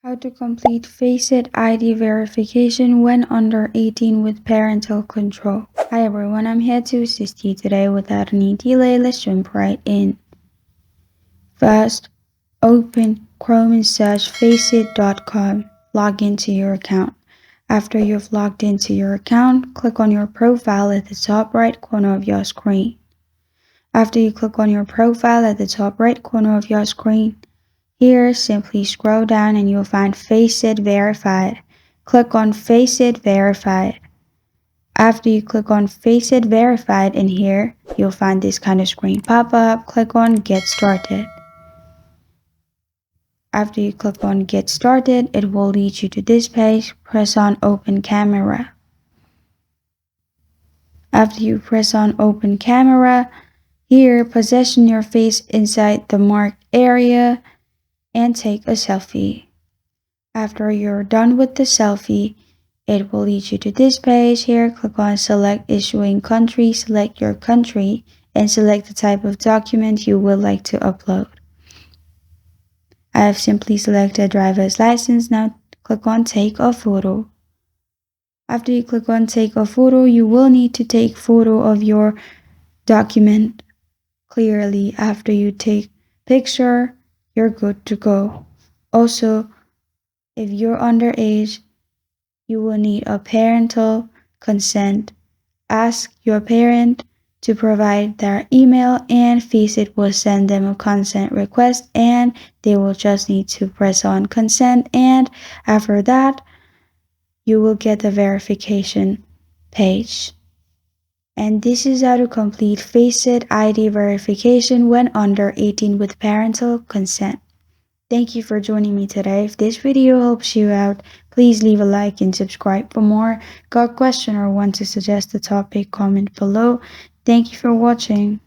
How to complete FACEIT ID verification when under 18 with parental control. Hi everyone, I'm here to assist you today. Without any delay, let's jump right in. First, open Chrome and search FACEIT.com. Log into your account. After you've logged into your account, click on your profile at the top right corner of your screen. After you click on your profile at the top right corner of your screen, here, simply scroll down and you'll find FACEIT Verified. Click on FACEIT Verified. After you click on FACEIT Verified in here, you'll find this kind of screen pop up. Click on Get Started. After you click on Get Started, it will lead you to this page. Press on Open Camera. After you press on Open Camera, here, position your face inside the marked area and take a selfie. After you're done with the selfie, it will lead you to this page here. Click on Select Issuing Country, select your country, and select the type of document you would like to upload. I have simply selected driver's license. Now click on Take a Photo. After you click on Take a Photo, you will need to take photo of your document clearly. After you take picture, you're good to go. Also, if you're underage, you will need a parental consent. Ask your parent to provide their email and FACEIT will send them a consent request and they will just need to press on consent, and after that, you will get the verification page. And this is how to complete FACEIT ID verification when under 18 with parental consent. Thank you for joining me today. If this video helps you out, please leave a like and subscribe for more. Got a question or want to suggest a topic, comment below. Thank you for watching.